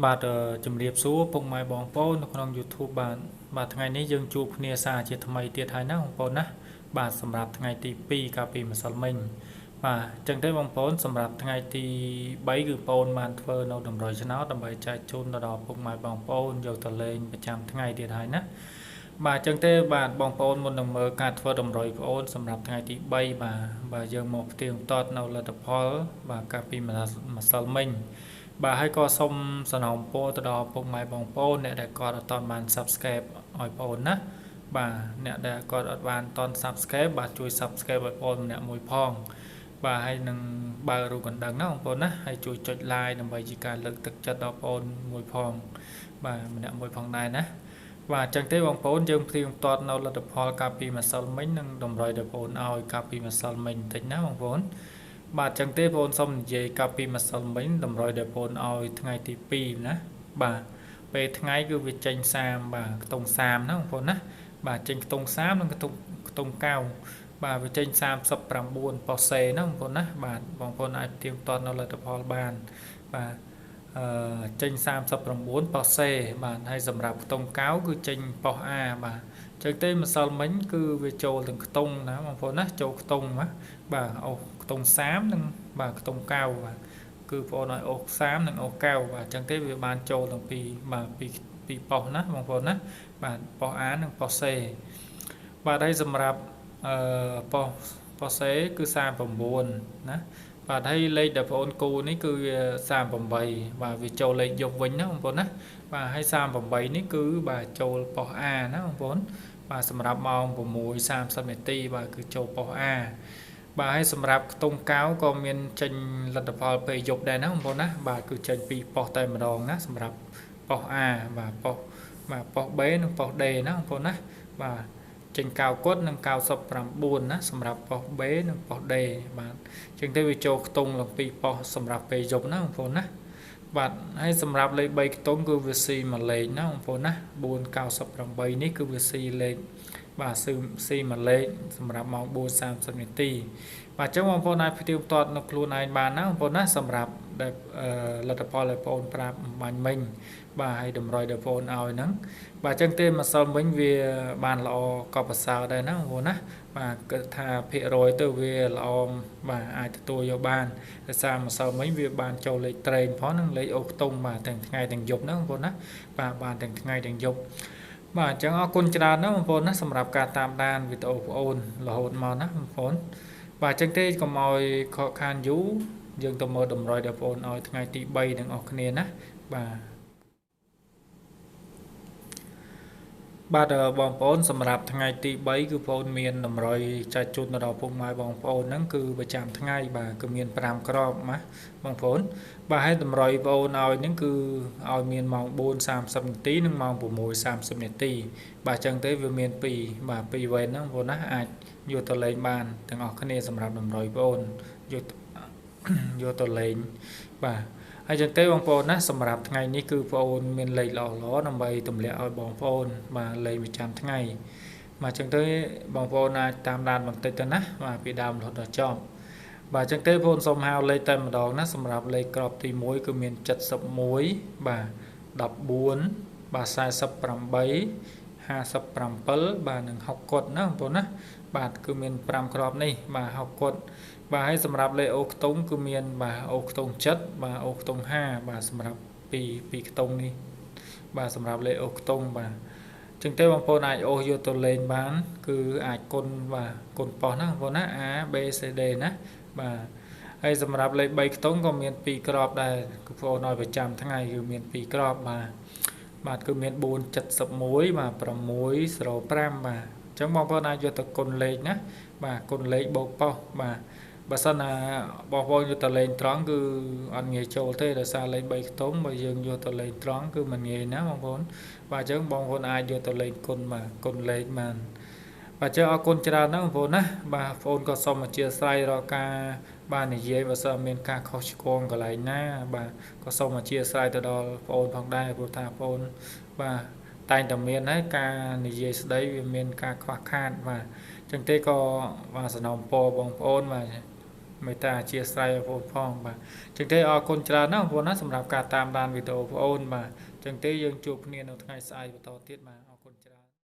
បាទជំរាបសួរពុកម៉ែបងប្អូននៅក្នុង YouTube បាទថ្ងៃនេះយើងជួបគ្នាសារជាថ្មីទៀតហើយណាបងប្អូនណាបាទសម្រាប់ថ្ងៃទី2កាលពីម្សិលមិញបាទអញ្ចឹងទេបងប្អូនសម្រាប់ថ្ងៃទី3គឺបងប្អូនបានធ្វើនៅតម្រុយឆ្នោតដើម្បីចែកជូនទៅដល់ពុកម៉ែបងប្អូនយកទៅលេងប្រចាំថ្ងៃទៀតហើយណាបាទអញ្ចឹងទេបាទបងប្អូនមុននឹងមើលការធ្វើតម្រុយបងប្អូនសម្រាប់ថ្ងៃទី3បាទយើងមកផ្ទៀងផ្ទាត់នៅលទ្ធផលបាទកាលពីម្សិលមិញបាទហើយក៏សូមសំណូមពរទៅដល់ពុកម៉ែបងប្អូនអ្នកដែលគាត់អត់ទាន់បាន Subscribe ឲ្យបងប្អូនណាបាទអ្នកដែលគាត់អត់បានទាន់ Subscribe បាទជួយ Subscribe ឲ្យបងប្អូនម្នាក់មួយផងបាទហើយនឹងបើរូបកណ្ដឹងណាបងប្អូនណាហើយជួយចុច Like ដើម្បីជាការលើកទឹកចិត្តដល់បងប្អូនមួយផងបាទម្នាក់មួយផងដែរណាបាទអញ្ចឹងទេបងប្អូនយើងផ្ទៀងផ្ទាត់នៅលទ្ធផលកាលពីម្សិលមិញនិងតម្រុយដល់បងប្អូនឲ្យកាលពីម្សិលមិញបន្តិចណាបងប្អូនបាទអញ្ចឹងទេបងប្អូនសូមនិយាយកាលពីម្សិលមិញតម្រុយដល់បងប្អូនឲ្យថ្ងៃទី2ណាបាទពេលថ្ងៃគឺវាចេញ30បាទខ្ទង់30ណាបងប្អូនណាបាទចេញខ្ទង់30និងខ្ទង់9បាទវាចេញ39%ប៉ូសេណាបងប្អូនណាបាទបងប្អូនអាចផ្ទៀងផ្ទាត់នៅលទ្ធផលបានបាទចេញ39ប៉ូសេបាទហើយសម្រាប់ខ្ទង់9គឺចេញប៉ោះ A បាទចឹងទេម្សិលមិញគឺវាចូលទាំងខ្ទង់ណាបងប្អូនណាចូលខ្ទង់ណាបាទអូខ្ទង់30និងបាទខ្ទង់9បាទគឺបងប្អូនឲ្យអូ30និងអូ9បាទចឹងទេវាបានចូលទាំងពីរបាទពីប៉ោះណាបងប្អូនណាបាទប៉ោះ A និងប៉ោះ C បាទហើយសម្រាប់ប៉ោះ C គឺ39ណាបាទហើយលេខដែលបងប្អូនគូនេះគឺវា38បាទវាចូលលេខយកវិញណាបងប្អូនណាបាទហើយ38នេះគឺបាទចូលប៉ោះ A ណាបងប្អូនបាទសម្រាប់ម៉ោង6:30នាទីបាទគឺចូលប៉ោះ A បាទហើយសម្រាប់ខ្ទង់9ក៏មានចេញលទ្ធផលពេលយប់ដែរណាបងប្អូនណាបាទគឺចេញពីប៉ោះតែម្ដងណាសម្រាប់ប៉ោះ A បាទប៉ោះ B និងប៉ោះ D ណាបងប្អូនណាបាទចេញ9គត់និង99ណាសម្រាប់ប៉ោះ B និងប៉ោះ D បាទអញ្ចឹងទៅវាចូលខ្ទង់ឡើងពីប៉ោះសម្រាប់ពេលយប់ណាបងប្អូនណាបាទហើយសម្រាប់លេខ3ខ្ទង់គឺវាស៊ីមួយលេខណាបងប្អូនណា498នេះគឺវាស៊ីលេខបាទស៊ីមួយលេខសម្រាប់ម៉ោង4:30នាទីបាទអញ្ចឹងបងប្អូនអាចផ្ទៀងផ្ទាត់នៅខ្លួនឯងបានណាបងប្អូនណាសម្រាប់ដែលលទ្ធផលដែលបងប្អូនប្រាប់បាញ់មិញបាទហើយតម្រុយដែលបងប្អូនឲ្យហ្នឹងបាទអញ្ចឹងទេម្សិលមិញវាបានល្អក៏ប្រសើរដែរណាបងប្អូនណាបាទគិតថាភាគរយទៅវាល្អបាទអាចទទួលយកបានដោយសារម្សិលមិញវាបានចូលលេខត្រេងផងនិងលេខអូខ្ទង់បាទទាំងថ្ងៃទាំងយប់ណាបងប្អូនណាបាទបានទាំងថ្ងៃទាំងយប់បាទអញ្ចឹងអរគុណច្រើនណាបងប្អូនណាសម្រាប់ការតាមដានវីដេអូបងប្អូនរហូតមកណាបងប្អូនបាទអញ្ចឹងទេកុំឲ្យខកខានយូរយើងទៅមើលតម្រុយដល់បងប្អូនឲ្យថ្ងៃទី3ទាំងអស់គ្នាណាបាទបងប្អូនសម្រាប់ថ្ងៃទី3គឺបងប្អូនមានតម្រុយចែកជូនដល់ពុកម៉ែបងប្អូនហ្នឹងគឺប្រចាំថ្ងៃបាទគឺមាន5គ្រាប់ណាបងប្អូនបាទហើយតម្រុយបងប្អូនឲ្យហ្នឹងគឺឲ្យមានម៉ោង4:30នាទីនិងម៉ោង6:30នាទីបាទអញ្ចឹងទេវាមាន2បាទ2វេនហ្នឹងបងប្អូនណាអាចយកទៅលេងបានទាំងអស់គ្នាសម្រាប់តម្រុយបងប្អូនយកទៅលេងបាទហើយចឹងទេបងប្អូនណាសម្រាប់ថ្ងៃនេះគឺបងប្អូនមានលេខល្អៗដើម្បីទម្លាក់ឲ្យបងប្អូនបាទលេខប្រចាំថ្ងៃបាទចឹងទេបងប្អូនអាចតាមដានបន្តិចទៅណាបាទពីដើមរហូតដល់ចប់បាទចឹងទេបងប្អូនសូមហៅលេខតែម្ដងណាសម្រាប់លេខក្របទី1គឺមាន71បាទ14បាទ48 57បាទនិង60គត់ណាបងប្អូនណាបាទគឺមាន5គ្រាប់នេះបាទ60គត់បាទហើយសម្រាប់លេខអូខ្ទង់គឺមានបាទអូខ្ទង់7បាទអូខ្ទង់5បាទសម្រាប់ពីខ្ទង់នេះបាទសម្រាប់លេខអូខ្ទង់បាទចឹងទេបងប្អូនអាចអូសយកទៅលេងបានគឺអាចគុណបាទគុណប៉ោះណាបងប្អូនណា A B C D ណាបាទហើយសម្រាប់លេខ3ខ្ទង់ក៏មាន2គ្រាប់ដែរគឺបងប្អូនឲ្យប្រចាំថ្ងៃគឺមាន2គ្រាប់បាទគឺមាន471បាទ605បាទអញ្ចឹងបងប្អូនអាចយកទៅគុណលេខណាបាទគុណលេខបូកប៉ោះបាទបើសិនណាបងប្អូនយកទៅលេងត្រង់គឺអត់ងាយចូលទេដោយសារលេខ3ខ្ទង់បើយើងយកទៅលេងត្រង់គឺមិនងាយណាបងប្អូនបាទអញ្ចឹងបងប្អូនអាចយកទៅលេងគុណបាទគុណលេខបានបាទអញ្ចឹងអរគុណច្រើនណាស់បងប្អូនណាបាទបងប្អូនក៏សូមអធិស្ឋានរកការបាទនិយាយបើសិនមានការខុសឆ្គងកន្លែងណាបាទក៏សូមអធិស្ឋានទៅដល់បងប្អូនផងដែរព្រោះថាបងប្អូនបាទតែងតែមានហើយការនិយាយស្ដីវាមានការខ្វះខាតបាទអញ្ចឹងទេក៏បាទសំណូមពរបងប្អូនបាទ មេត្តាអធិស្ឋានបងប្អូនផងបាទចឹងទេអរគុណច្រើនណាស់បងប្អូនណាសម្រាប់ការតាមដានវីដេអូបងប្អូនបាទចឹងទេយើងជួបគ្នានៅថ្ងៃស្អែកបន្តទៀតបាទអរគុណច្រើន